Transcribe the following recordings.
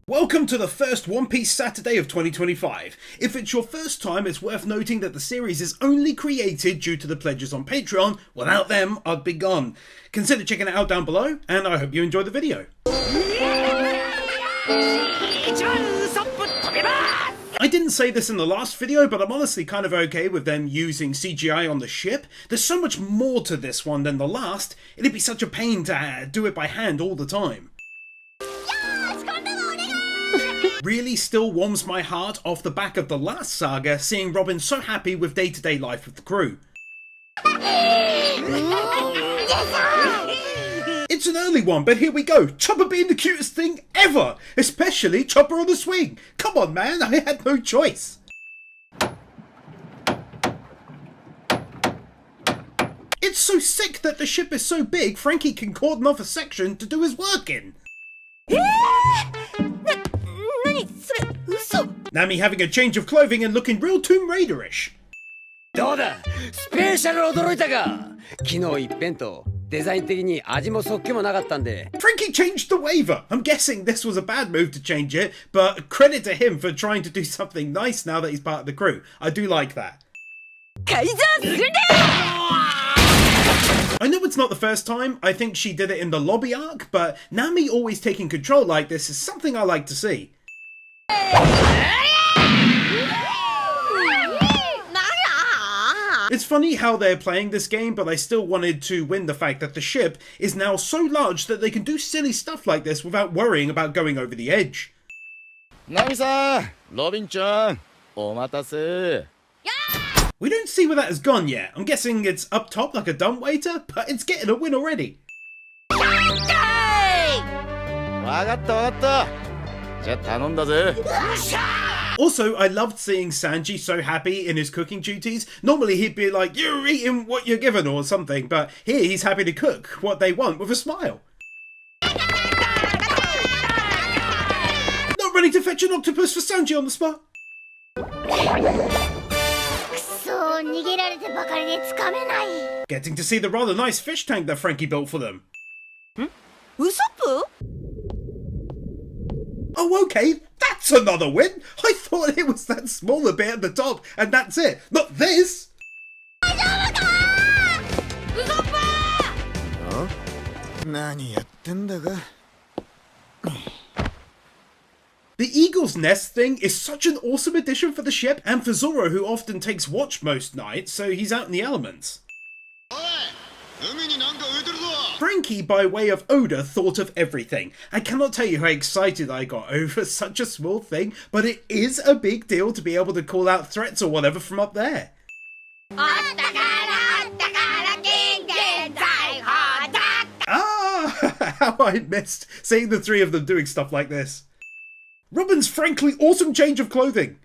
Welcome to the first One Piece Saturday of 2025. If it's your first time, it's worth noting that the series is only created due to the pledges on Patreon. Without them, I'd be gone. Consider checking it out down below, and I hope you enjoy the video. I didn't say this in the last video, but I'm honestly kind of okay with them using CGI on the ship. There's so much more to this one than the last. It'd be such a pain to do it by hand all the time. Really still warms my heart off the back of the last saga, seeing Robin so happy with day-to-day life with the crew. It's an early one, but here we go. Chopper being the cutest thing ever, especially Chopper on the swing. Come on, man, I had no choice. It's so sick that the ship is so big, Frankie can cordon off a section to do his work in. Nami having a change of clothing and looking real Tomb Raider-ish. Frankie changed the waiver. I'm guessing this was a bad move to change it, but credit to him for trying to do something nice now that he's part of the crew. I do like that. I know it's not the first time, I think she did it in the lobby arc, but Nami always taking control like this is something I like to see. It's funny how they're playing this game, but I still wanted to win the fact that the ship is now so large that they can do silly stuff like this without worrying about going over the edge. Nami-san! Robin-chan! Omatase! We don't see where that has gone yet. I'm guessing it's up top like a dumbwaiter, but it's getting a win already. Also, I loved seeing Sanji so happy in his cooking duties. Normally he'd be like, you're eating what you're given or something, but here he's happy to cook what they want with a smile. Not ready to fetch an octopus for Sanji on the spot. Getting to see the rather nice fish tank that Frankie built for them. Usopp? Oh, okay, that's another win. I thought it was that smaller bit at the top, and that's it. Not this. The Eagle's Nest thing is such an awesome addition for the ship, and for Zoro, who often takes watch most nights, so he's out in the elements. Frankie, by way of Oda, thought of everything. I cannot tell you how excited I got over such a small thing, but it is a big deal to be able to call out threats or whatever from up there. Ah, how I missed seeing the three of them doing stuff like this. Robin's frankly awesome change of clothing.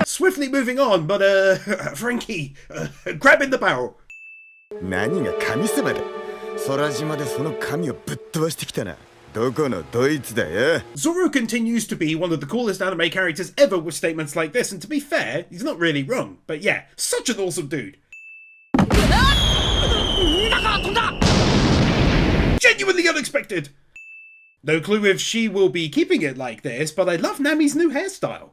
Swiftly moving on, but Frankie, grabbing the barrel. Zoro continues to be one of the coolest anime characters ever with statements like this, and to be fair, he's not really wrong. But yeah, such an awesome dude. Genuinely unexpected. No clue if she will be keeping it like this, but I love Nami's new hairstyle.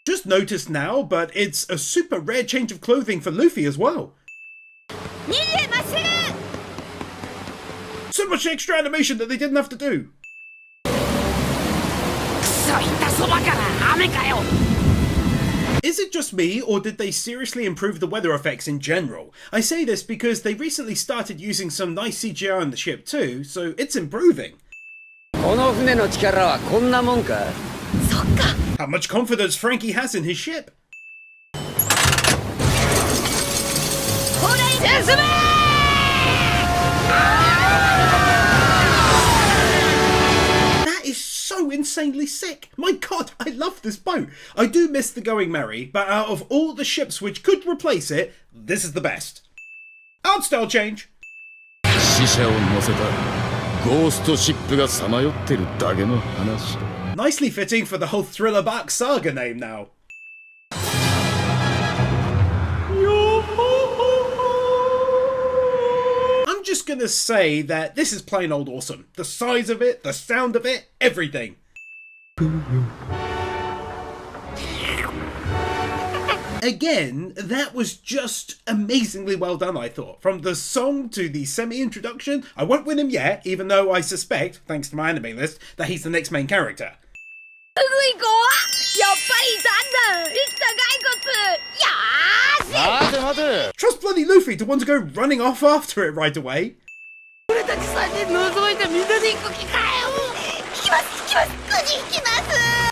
Just noticed now, but it's a super rare change of clothing for Luffy as well. So much extra animation that they didn't have to do. Is it just me, or did they seriously improve the weather effects in general? I say this because they recently started using some nice CGI on the ship too, so it's improving. How much confidence Frankie has in his ship. That is so insanely sick. My god, I love this boat. I do miss the Going Merry, but out of all the ships which could replace it, this is the best. Art style change. Nicely fitting for the whole Thriller Bark saga name now. just gonna say that this is plain old awesome. The size of it, the sound of it, everything. Again, that was just amazingly well done, I thought. From the song to the semi-introduction, I won't win him yet, even though I suspect, thanks to my anime list, that he's the next main character. Trust bloody Luffy to want to go running off after it right away.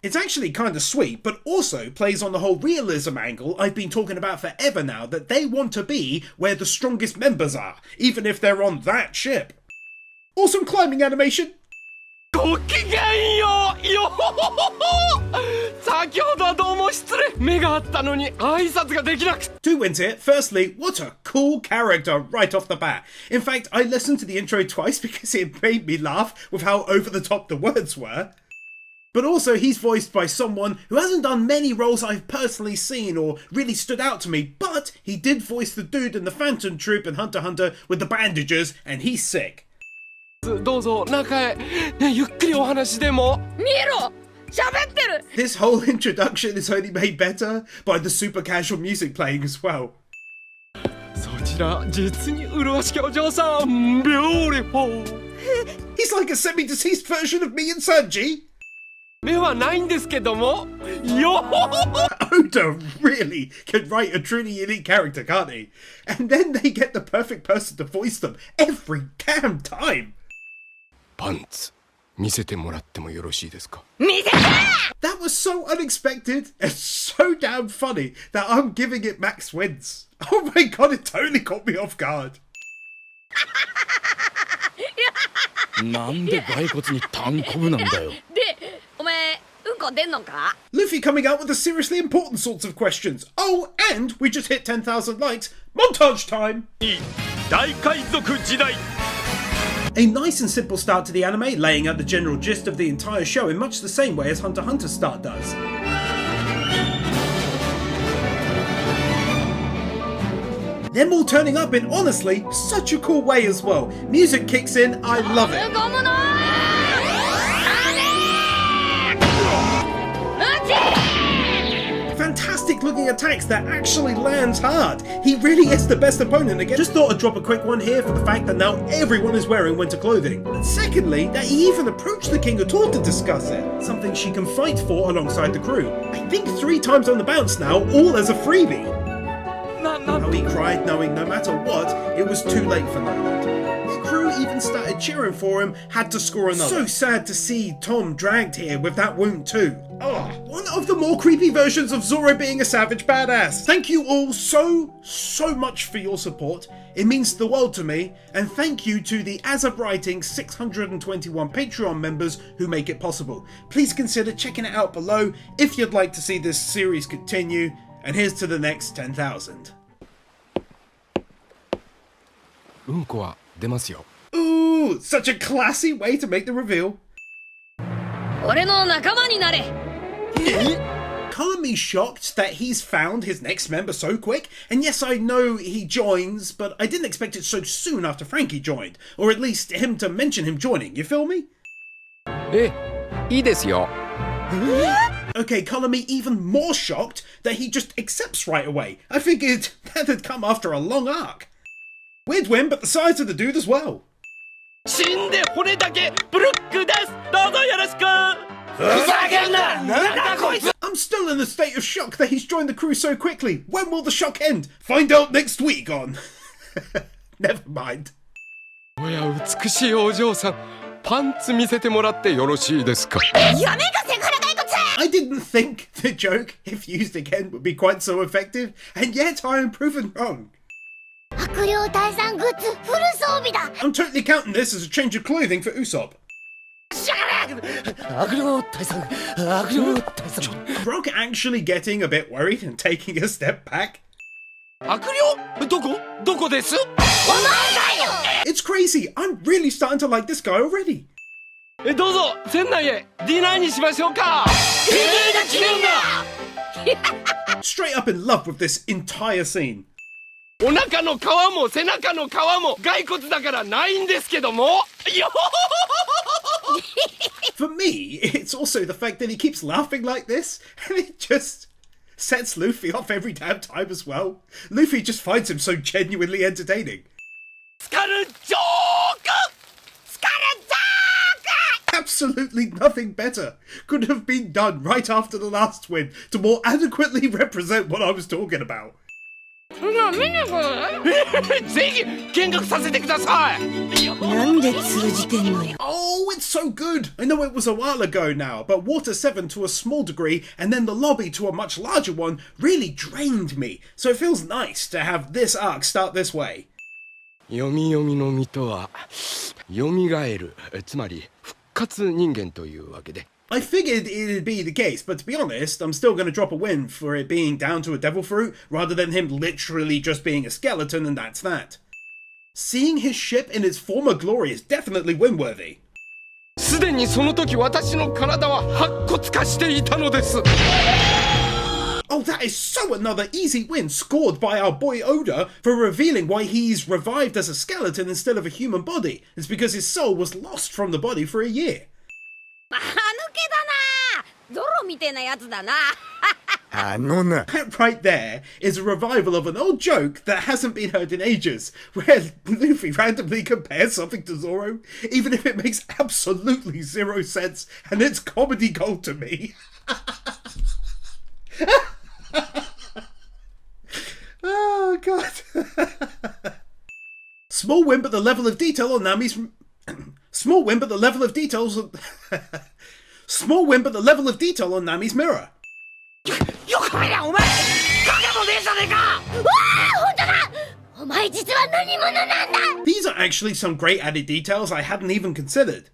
It's actually kinda sweet, but also plays on the whole realism angle I've been talking about forever now, that they want to be where the strongest members are, even if they're on that ship. Awesome climbing animation! To win it, firstly, what a cool character right off the bat. In fact, I listened to the intro twice because it made me laugh with how over the top the words were. But also, he's voiced by someone who hasn't done many roles I've personally seen or really stood out to me, but he did voice the dude in the Phantom Troop in Hunter x Hunter with the bandages, and he's sick. This whole introduction is only made better by the super casual music playing as well. He's like a semi-deceased version of me and Sanji. Oda really can write a truly unique character, can't he? And then they get the perfect person to voice them every damn time. That was so unexpected and so damn funny that I'm giving it max wins. Oh my god, it totally caught me off guard. Luffy coming out with the seriously important sorts of questions. Oh, and we just hit 10,000 likes. Montage time! A nice and simple start to the anime, laying out the general gist of the entire show in much the same way as Hunter x Hunter's start does. Them all turning up in, honestly, such a cool way as well. Music kicks in, I love it. Fantastic looking attacks that actually lands hard. He really is the best opponent again. Just thought I'd drop a quick one here for the fact that now everyone is wearing winter clothing. And secondly, that he even approached the king at all to discuss it. Something she can fight for alongside the crew. I think 3 times on the bounce now, all as a freebie. How he cried knowing no matter what, it was too late for Noland. The crew even started cheering for him, had to score another. So sad to see Tom dragged here with that wound too. Oh, one of the more creepy versions of Zoro being a savage badass. Thank you all so much for your support. It means the world to me. And thank you to the, as of writing, 621 Patreon members who make it possible. Please consider checking it out below if you'd like to see this series continue. And here's to the next 10,000. Ooh, such a classy way to make the reveal. Color me shocked that he's found his next member so quick, and yes, I know he joins, but I didn't expect it so soon after Frankie joined, or at least him to mention him joining, you feel me? Okay, color me even more shocked that he just accepts right away. I figured that had come after a long arc. Weird win, but the size of the dude as well. I'm still in a state of shock that he's joined the crew so quickly. When will the shock end? Find out next week on... Never mind. I didn't think the joke, if used again, would be quite so effective, and yet I am proven wrong. I'm totally counting this as a change of clothing for Usopp. Brock actually getting a bit worried and taking a step back. It's crazy, I'm really starting to like this guy already. Straight up in love with this entire scene. お腹の皮も背中の皮も骸骨だからないんですけども。For me, it's also the fact that he keeps laughing like this, and it just sets Luffy off every damn time as well. Luffy just finds him so genuinely entertaining. スカルジョーク Absolutely nothing better could have been done right after the last win to more adequately represent what I was talking about. ぜひ見学させてください。なんで通じてんのよ。 Oh, it's so good! I know it was a while ago now, but Water 7 to a small degree and then the lobby to a much larger one really drained me, so it feels nice to have this arc start this way. 読み読みの実とは蘇る、つまり復活人間というわけで。 I figured it'd be the case, but to be honest, I'm still going to drop a win for it being down to a devil fruit, rather than him literally just being a skeleton and that's that. Seeing his ship in its former glory is definitely win-worthy. すでにその時私の体は白骨化していたのです。 Oh, that is so another easy win scored by our boy Oda for revealing why he's revived as a skeleton instead of a human body. It's because his soul was lost from the body for a year. 間抜けだな。ゾロみてえなやつだな。That right there is a revival of an old joke that hasn't been heard in ages, where Luffy randomly compares something to Zoro, even if it makes absolutely zero sense, and it's comedy gold to me. Oh, God. Small win, but the level of detail on Nami's... Small win, but the level of details... Small win, but the level of detail on Nami's mirror. よく見りゃお前影もねえじゃねえか。わあ、本当だ。お前実は何者なんだ。 These are actually some great added details I hadn't even considered.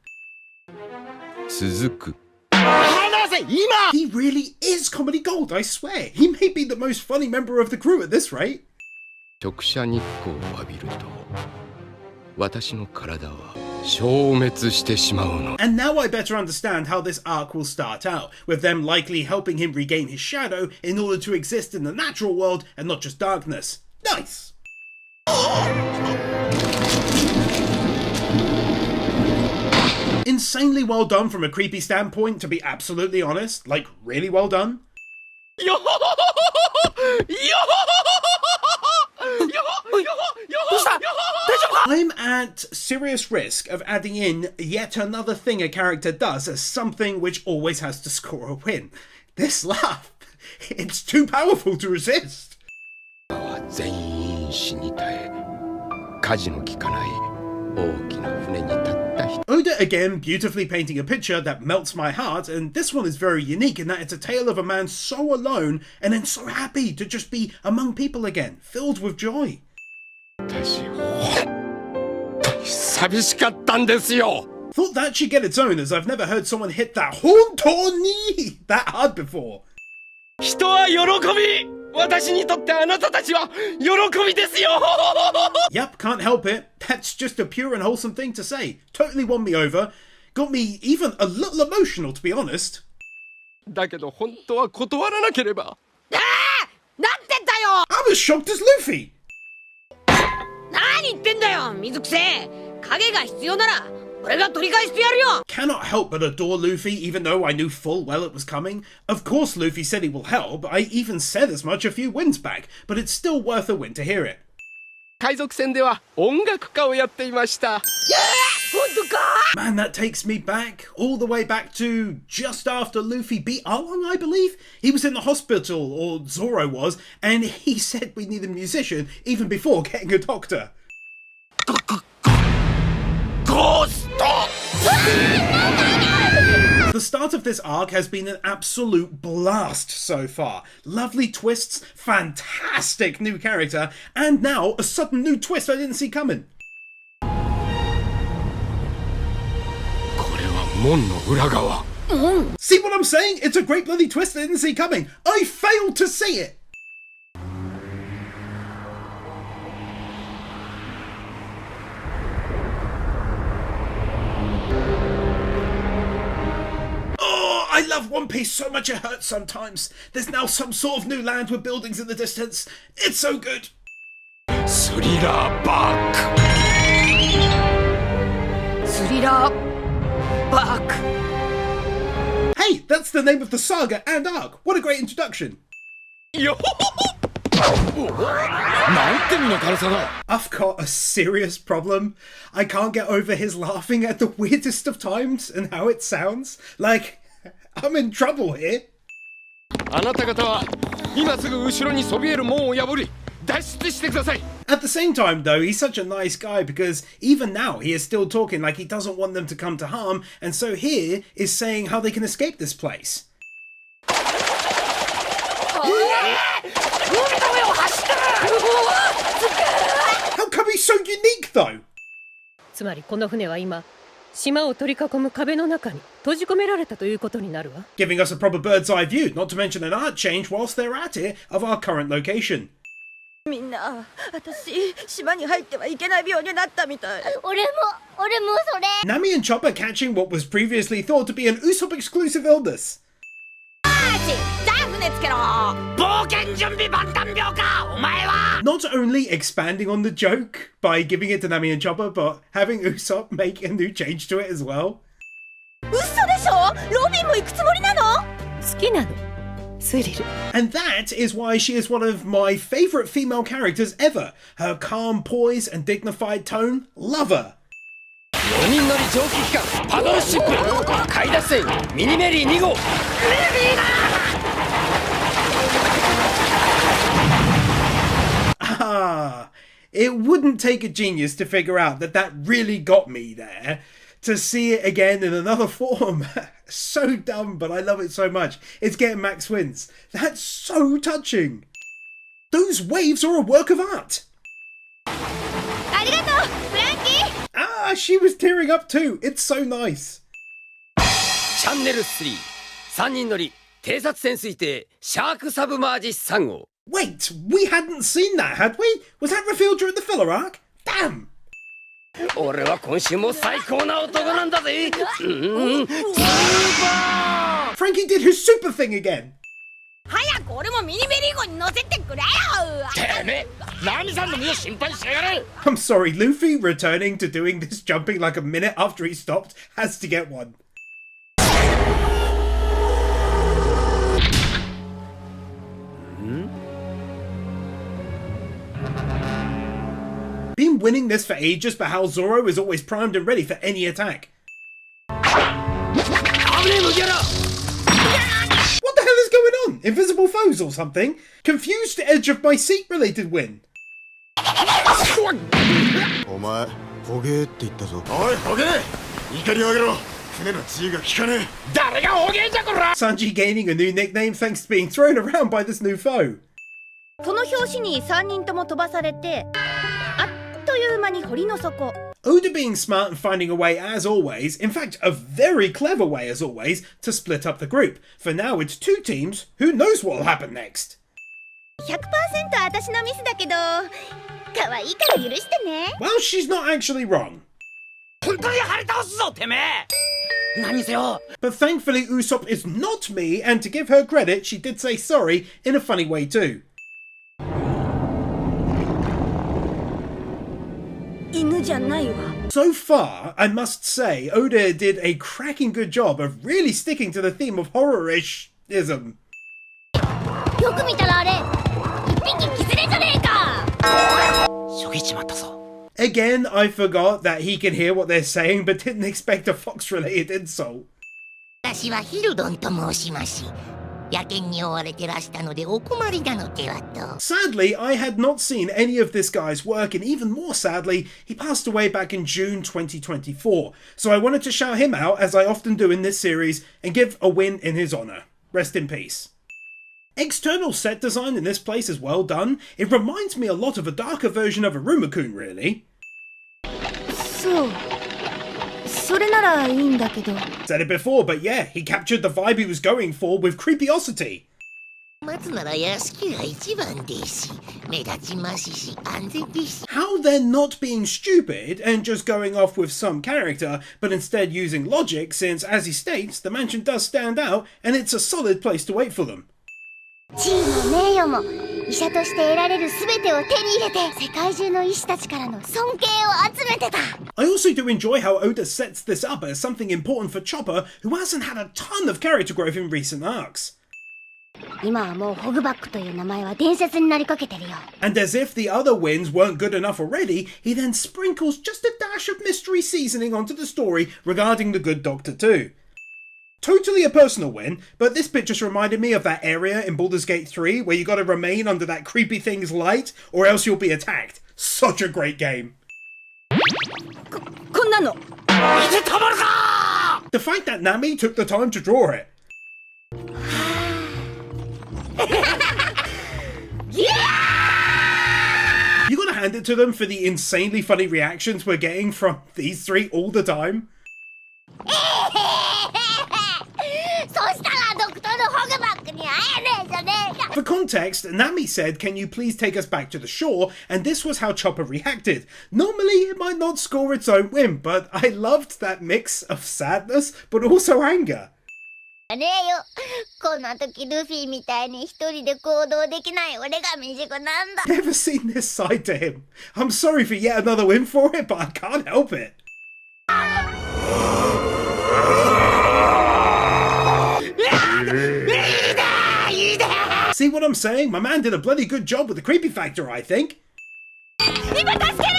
続く。 He really is comedy gold, I swear. He may be the most funny member of the crew at this rate. 直射日光を浴びると私の体は消滅してしまうの。 And now I better understand how this arc will start out, with them likely helping him regain his shadow in order to exist in the natural world and not just darkness. Nice! Insanely well done from a creepy standpoint, to be absolutely honest. Like, really well done. Yo! I'm at serious risk of adding in yet another thing a character does as something which always has to score a win. This laugh. It's too powerful to resist. 全員死に絶え舵の利かない大きな船に立った人。 Oda again beautifully painting a picture that melts my heart, and this one is very unique in that it's a tale of a man so alone and then so happy to just be among people again, filled with joy. 私本当に寂しかったんですよ。 Thought that should get its own, as I've never heard someone hit that Hontoni that hard before. 人は喜び。私にとってあなたたちは喜びですよ。 Yep, can't help it. That's just a pure and wholesome thing to say. Totally won me over. Got me even a little emotional, to be honest. だけど本当は断らなければ。なんてんだよ。 I'm as shocked as Luffy. 何言ってんだよ、水くせえ。影が必要なら俺が取り返してやるよ。 Cannot help but adore Luffy, even though I knew full well it was coming. Of course Luffy said he will help. I even said as much a few wins back, but it's still worth a win to hear it. 海賊船では音楽家をやっていました。本当か。 Man, that takes me back, all the way back to just after Luffy beat Arlong, I believe. He was in the hospital, or Zoro was, and he said we need a musician even before getting a doctor. The start of this arc has been an absolute blast so far. Lovely twists, fantastic new character, and now a sudden new twist I didn't see coming. これは門の裏側。 See what I'm saying? It's a great bloody twist I didn't see coming. I failed to see it. I love One Piece so much it hurts sometimes. There's now some sort of new land with buildings in the distance. It's so good. スリラーバック。スリラーバーク。 Hey, that's the name of the saga and arc. What a great introduction. よほほほなんて身の軽さだ。 I've got a serious problem. I can't get over his laughing at the weirdest of times and how it sounds. Like, I'm in trouble here. あなた方は今すぐ後ろにそびえる門を破り脱出してください。 At the same time, though, he's such a nice guy because even now he is still talking like he doesn't want them to come to harm, and so here is saying how they can escape this place. How come he's so unique, though? つまりこの船は今島を取り囲む壁の中に閉じ込められたということになるわ。 Giving us a proper bird's eye view, not to mention an art change whilst they're at it, of our current location. みんな、私、島に入ってはいけない病になったみたい。俺もそれ。 Nami and Chopper catching what was previously thought to be an Usopp exclusive illness. じゃあ船つけろ。冒険準備万端病か、お前は。 Not only expanding on the joke by giving it to Nami and Chopper, but having Usopp make a new change to it as well. 嘘でしょ？ロビンも行くつもりなの？好きなのスリル。 And that is why she is one of my favourite female characters ever. Her calm poise and dignified tone, love her. 4人乗り蒸気機関パドルシップ買い出し船ミニメリー2号。 Ah, it wouldn't take a genius to figure out that that really got me there. To see it again in another form. So dumb, but I love it so much. It's getting max wins. That's so touching. Those waves are a work of art. ありがとう、フランキー。 Ah, she was tearing up too. It's so nice. チャンネル3、3人乗り偵察潜水艇シャークサブマージ3号。 Wait, we hadn't seen that, had we? Was that revealed during the filler arc? Damn. 俺は今週も最高な男なんだぜ。スーパー。 Frankie did his super thing again. 早く俺もミニメリー号に乗せてくれよ。てめえ、ナミさんの身を心配しやがれ。 I'm sorry, Luffy returning to doing this jumping like a minute after he stopped has to get one. Been winning this for ages, but how Zoro is always primed and ready for any attack. What the hell is going on? Invisible foes or something? Confused edge of my seat related win. お前、ホゲーって言ったぞ。おい、ホゲー！怒りを上げろ。船の知恵が効かねえ。誰がホゲーじゃこら。 Sanji gaining a new nickname thanks to being thrown around by this new foe. その拍子に3人とも飛ばされて、あっという間に堀の底。 Oda being smart and finding a way as always, in fact a very clever way as always, to split up the group. For now it's two teams, who knows what will happen next? 100% 私のミスだけど、可愛いから許してね。 Well, she's not actually wrong. 本当に張り倒すぞ、てめえ。何にせよ。 But thankfully Usopp is not me, and to give her credit, she did say sorry in a funny way too. 犬じゃないわ。 So far, I must say, Oda did a cracking good job of really sticking to the theme of horror-ish-ism. よく見たらあれ、一匹キツネじゃねえか。しょげちまったぞ。 Again, I forgot that he can hear what they're saying, but didn't expect a fox-related insult. 私はヒルドンと申します。野犬に追われてらしたのでお困りなのではと。 Sadly, I had not seen any of this guy's work, and even more sadly, he passed away back in June 2024. So I wanted to shout him out, as I often do in this series, and give a win in his honour. Rest in peace. External set design in this place is well done. It reminds me a lot of a darker version of Rimuru-kun, really. そう。それならいいんだけど。 Said it before, but yeah, he captured the vibe he was going for with creepiosity. 待つなら屋敷が一番です。目立ちますし安全です。 How they're not being stupid and just going off with some character, but instead using logic, since, as he states, the mansion does stand out and it's a solid place to wait for them. 地位も名誉も医者として得られる全てを手に入れて世界中の医師たちからの尊敬を集めてた。 I also do enjoy how Oda sets this up as something important for Chopper, who hasn't had a ton of character growth in recent arcs. 今はもうホグバックという名前は伝説になりかけてるよ。 And as if the other wins weren't good enough already, he then sprinkles just a dash of mystery seasoning onto the story regarding the Good Doctor too. Totally a personal win, but this bit just reminded me of that area in Baldur's Gate 3 where you gotta remain under that creepy thing's light or else you'll be attacked. Such a great game. こんなの The fact that Nami took the time to draw it. You gotta hand it to them for the insanely funny reactions we're getting from these three all the time. そしたらドクトルホグバックに会えねえじゃねえか。 For context, Nami said, "Can you please take us back to the shore?" And this was how Chopper reacted. Normally, it might not score its own win, but I loved that mix of sadness, but also anger. ねえよ、こんな時ルフィみたいに一人で行動できない俺が未熟なんだ。 Never seen this side to him. I'm sorry for yet another win for it, but I can't help it. See what I'm saying? My man did a bloody good job with the creepy factor, I think. 今助ける。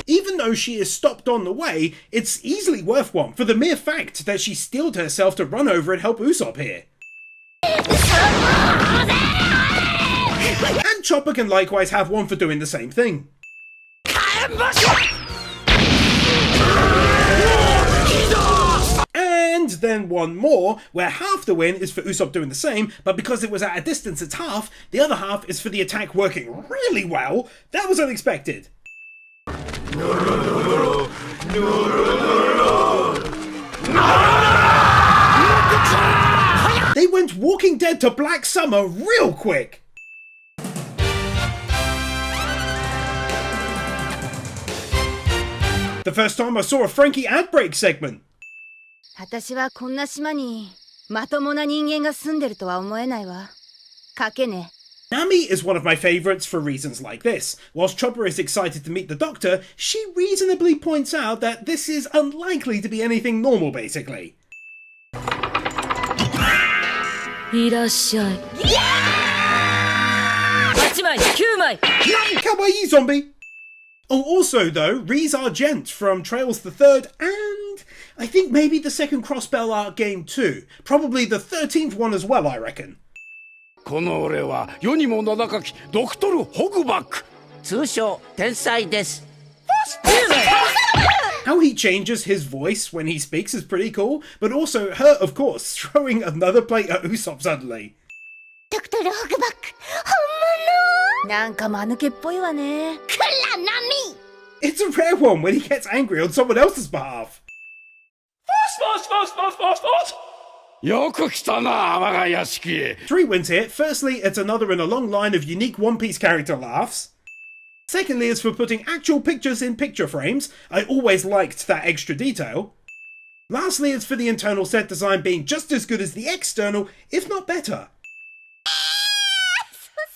Even though she is stopped on the way, it's easily worth one for the mere fact that she steeled herself to run over and help Usopp here. And Chopper can likewise have one for doing the same thing. And then one more, where half the win is for Usopp doing the same, but because it was at a distance it's half, the other half is for the attack working really well. That was unexpected. They went Walking Dead to Black Summer real quick. The first time I saw a Frankie ad break segment. 私はこんな島にまともな人間が住んでるとは思えないわ。賭けね。 Nami is one of my favourites for reasons like this. Whilst Chopper is excited to meet the Doctor, she reasonably points out that this is unlikely to be anything normal, basically. いらっしゃい。8枚9枚。 Kawaii zombie! Oh, also though, Mihran Ardjian from Trails the Third and I think maybe the second Crossbell Art game too. Probably the 13th one as well, I reckon. この俺は世にも名高きドクトル・ホグバック、通称天才です。 How he changes his voice when he speaks is pretty cool, but also her, of course, throwing another plate at Usopp suddenly. ドクトルホグバック、本物。なんか間抜けっぽいわね。クラナミ。 It's a rare one when he gets angry on someone else's behalf. よく来たな、我が屋敷へ。 3 wins here. Firstly, it's another in a long line of unique One Piece character laughs. Secondly, it's for putting actual pictures in picture frames. I always liked that extra detail. Lastly, it's for the internal set design being just as good as the external, if not better.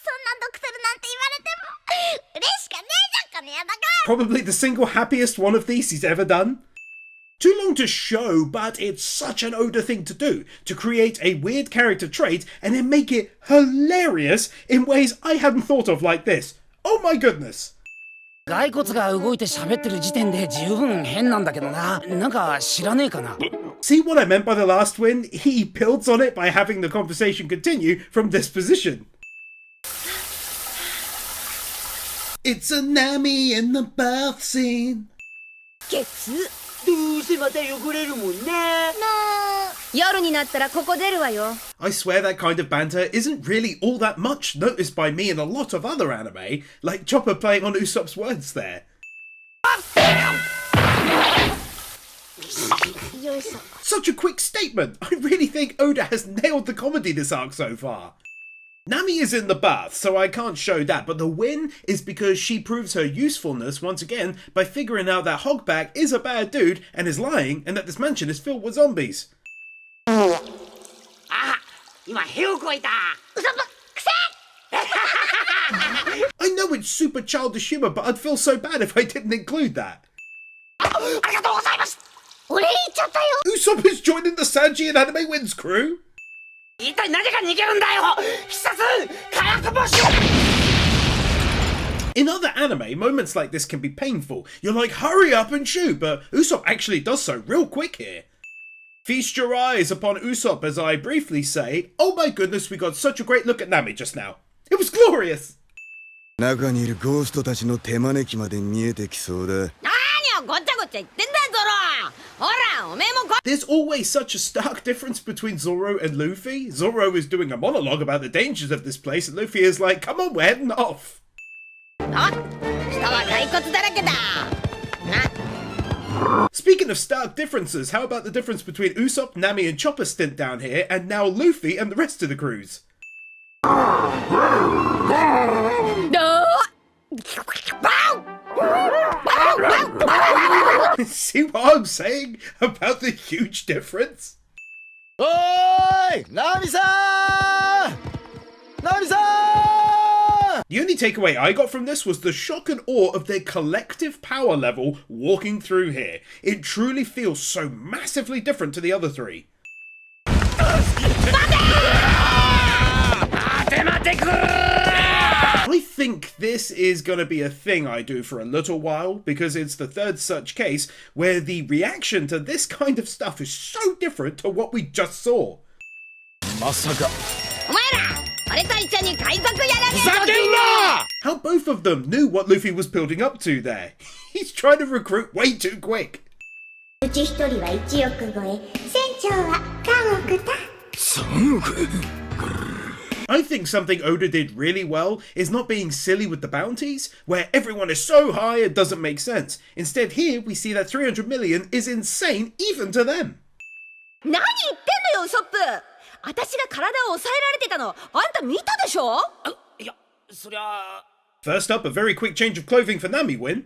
そんなドクトルなんて言われても嬉しかねえじゃん、このやだか。 Probably the single happiest one of these he's ever done. Too long to show, but it's such an Oda thing to do, to create a weird character trait and then make it hilarious in ways I hadn't thought of like this. Oh my goodness! 骸骨が動いて喋ってる時点で十分変なんだけどな。なんか知らねえかな。 See what I meant by the last win? He builds on it by having the conversation continue from this position. It's a Nami in the bath scene. ケツどうせまた汚れるもんね。夜になったらここ出るわよ。 I swear that kind of banter isn't really all that much noticed by me and a lot of other anime, like Chopper playing on Usopp's words there. Such a quick statement! I really think Oda has nailed the comedy this arc so far. Nami is in the bath, so I can't show that, but the win is because she proves her usefulness once again by figuring out that Hogback is a bad dude and is lying, and that this mansion is filled with zombies. 今屁をこいた嘘ばくせ I know it's super childish humor, but I'd feel so bad if I didn't include that. ありがとうございますお礼言っちゃったよ Usopp is joining the Sanji and Anime Wins crew? 一体何が逃げるんだよ必殺火薬募集 In other anime, moments like this can be painful. You're like, hurry up and shoot, but Usopp actually does so real quick here. Feast your eyes upon Usopp as I briefly say, oh my goodness, we got such a great look at Nami just now. It was glorious! 中にいるゴーストたちの手招きまで見えてきそうだ。何をごちゃごちゃ言ってんだゾロ。ほらおめえもこ There's always such a stark difference between Zoro and Luffy. Zoro is doing a monologue about the dangers of this place, and Luffy is like, come on, we're heading off. あ下は骸骨だらけだな Speaking of stark differences, how about the difference between Usopp, Nami and Chopper's stint down here, and now Luffy and the rest of the crews? どう See what I'm saying about the huge difference? おーいナミさんナミさん The only takeaway I got from this was the shock and awe of their collective power level walking through here. It truly feels so massively different to the other three. I think this is going to be a thing I do for a little while, because it's the third such case where the reaction to this kind of stuff is so different to what we just saw. まさかお前ら俺と一緒に海賊やらねえふざけんな How both of them knew what Luffy was building up to there. He's trying to recruit way too quick. うち一人は1億超え船長は3億だ I think something Oda did really well is not being silly with the bounties, where everyone is so high it doesn't make sense. Instead here, we see that 300 million is insane even to them. 何言ってんのよウソップ私が体を抑えられてたのあんた見たでしょいやそりゃ First up, a very quick change of clothing for Nami Win.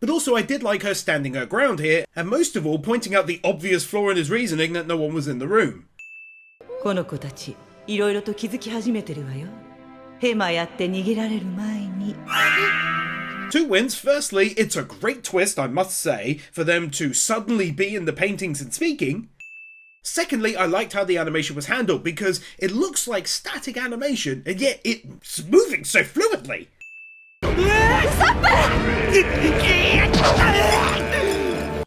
But also I did like her standing her ground here, and most of all pointing out the obvious flaw in his reasoning that no one was in the room. この子たちいろいろと気づき始めてるわよヘマやって逃げられる前に Two wins. Firstly, it's a great twist, I must say, for them to suddenly be in the paintings and speaking. Secondly, I liked how the animation was handled, because it looks like static animation, and yet it's moving so fluidly.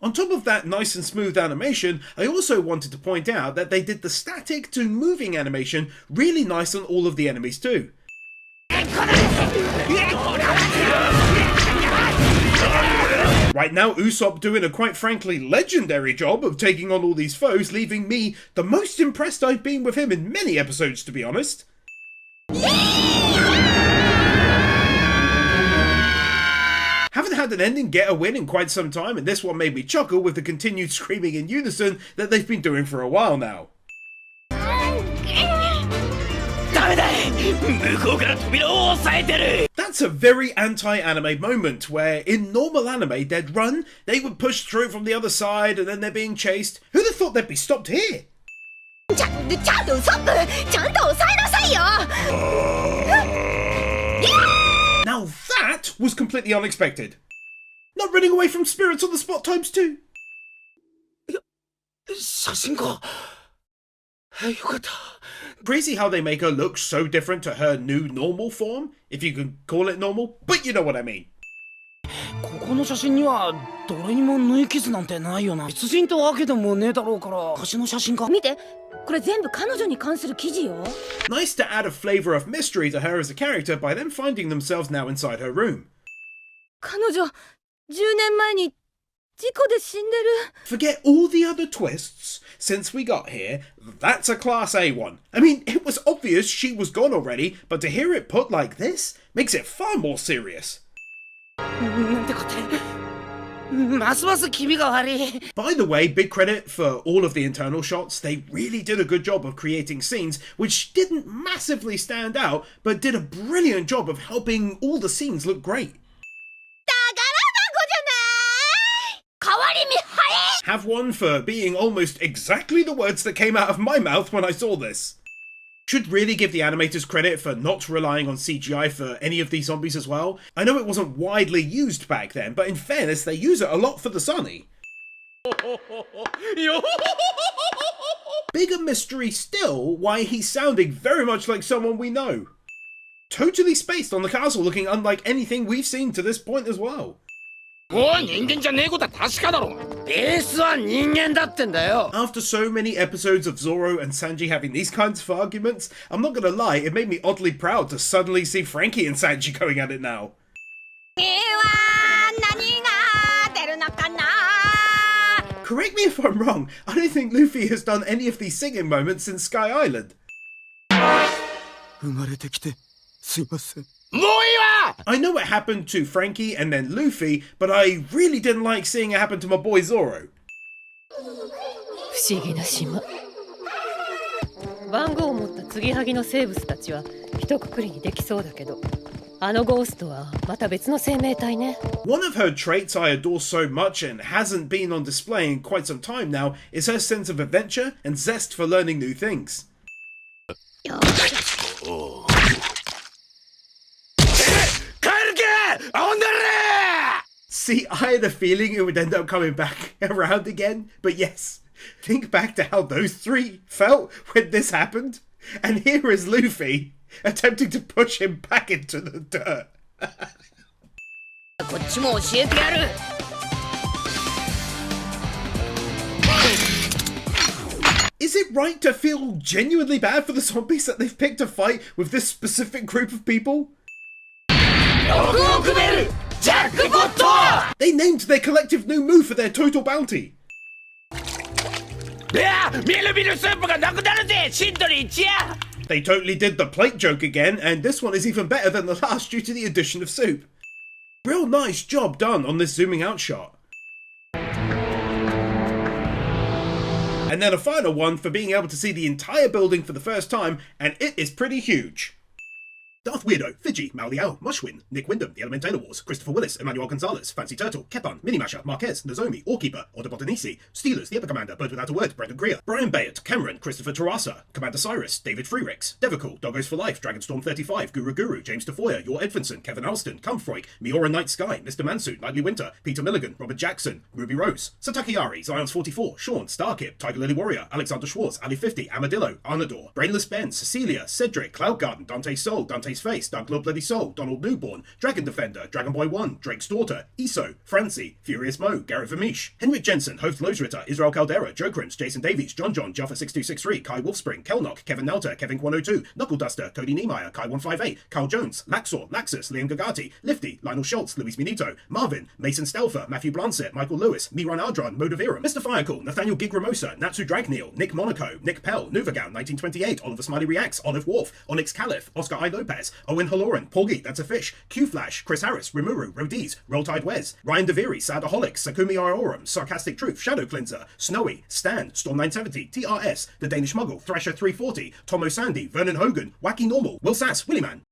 On top of that nice and smooth animation, I also wanted to point out that they did the static to moving animation really nice on all of the enemies too. Right now, Usopp doing a quite frankly legendary job of taking on all these foes, leaving me the most impressed I've been with him in many episodes, to be honest. Haven't had an ending get a win in quite some time, and this one made me chuckle with the continued screaming in unison that they've been doing for a while now. That's a very anti-anime moment, where in normal anime they'd run, they would push through from the other side, and then they're being chased. Who'd have thought they'd be stopped here? ちゃんとウソップちゃんと抑えなさいよ Now that was completely unexpected. Not running away from spirits on the spot times two. 写真かよかった Crazy how they make her look so different to her new normal form, if you can call it normal, but you know what I mean. ここの写真にはどれにも縫い傷なんてないよな別人ってわけでもねえだろうから昔の写真か見てこれ全部彼女に関する記事よ Nice to add a flavour of mystery to her as a character by them finding themselves now inside her room. 彼女10年前に事故で死んでる Forget all the other twists. Since we got here, that's a Class A one. I mean, it was obvious she was gone already, but to hear it put like this makes it far more serious. なんてこってますます気味が悪い By the way, big credit for all of the internal shots. They really did a good job of creating scenes which didn't massively stand out, but did a brilliant job of helping all the scenes look great. 代わり見早い Have one for being almost exactly the words that came out of my mouth when I saw this. Should really give the animators credit for not relying on CGI for any of these zombies as well. I know it wasn't widely used back then, but in fairness, they use it a lot for the Sunny. Bigger mystery still why he's sounding very much like someone we know. Totally spaced on the castle, looking unlike anything we've seen to this point as well. After so many episodes of Zoro and Sanji having these kinds of arguments, I'm not gonna lie, it made me oddly proud to suddenly see Frankie and Sanji going at it now. Correct me if I'm wrong, I don't think Luffy has done any of these singing moments since Sky Island. I know it happened to Frankie and then Luffy, but I really didn't like seeing it happen to my boy Zoro. 不思議な島。番号を持った継ぎはぎの生物たちは一括りにできそうだけど、あのゴーストはまた別の生命体ね。One of her traits I adore so much and hasn't been on display in quite some time now is her sense of adventure and zest for learning new things. See, I had a feeling it would end up coming back around again, but yes, think back to how those three felt when this happened, and here is Luffy attempting to push him back into the dirt. Is it right to feel genuinely bad for the zombies that they've picked a fight with this specific group of people? They named their collective new move for their total bounty. They totally did the plate joke again, and this one is even better than the last due to the addition of soup. Real nice job done on this zooming out shot. And then a final one for being able to see the entire building for the first time, and it is pretty huge. Darth Weirdo, Fiji, Mauliao, Mushwin, Nick Wyndham, The Elementator Wars, Christopher Willis, Emmanuel Gonzalez, Fancy Turtle, Kepan, Minimasher, Marquez, Nozomi, Orkeeper, Odabotanisi, Steelers, The Epic Commander, Bird Without a Word, Brendan Greer, Brian Bayard, Cameron, Christopher Terrasa, Commander Cyrus, David Freriks, Devicool, Doggos for Life, Dragonstorm 35, Guru, James Defoyer, Yor Edvinson, Kevin Alston, Cumfroig, Miura Night Sky, Mr.Mansu, Nightly Winter, Peter Milligan, Robert Jackson, Ruby Rose, Sataki Ari, Zions 44, Sean, Starkip, Tiger Lily Warrior, Alexander Schwartz, Ali 50, Amadillo, Anador, Brainless Ben, Cecilia, Cedric, Cloud Garden, Dante Sol, Dante's Face, Dark Lord Bloody Soul, Donald Newborn, Dragon Defender, Dragon Boy 1, Drake's Daughter, Iso, Francie, FuriousMoe, Garrett Vermeesh, Henrik Jessen, Host Losritter, Israel Caldera, Joe Crims, Jason Davies, John, Jaffa 6263, Kai Wolfspring, Kelnock, Kevin Nelter, Kevin 102, Knuckle Duster, Kody Niemeier, Kai 158, Carl Jones, Laxor, Laxus, Liam Gagati, Lifty, Lionel Schultz, Luis Minito, Marvin, Mason Stelfer, Matthew Blancet, Michael Lewis, Mihran Ardjian, Modavirum, Mr. Firecool, Nathaniel Gigremosa, Natsu Dragneel, Nick Monaco, Nick Pell, Nuvagown 1928, Oliver Smiley Reacts, OliveWharf, Onyx Calif, Oscar I. Lopez, Owen Halloran, Porgy, That's a Fish, Q-Flash, Chris Harris, Rimuru, Rodies, Roll Tide Wes, Ryan DeViri, Sadaholic, Sakomi Arorim, Sarcastic Truth, Shadow Cleanser, Snowy, Stan, Storm 970, TRS, The Danish Muggle, Thrasher 340, Tomo Sandy, Vernon Hogan, Wacky Normal, Will Sass, Willyman.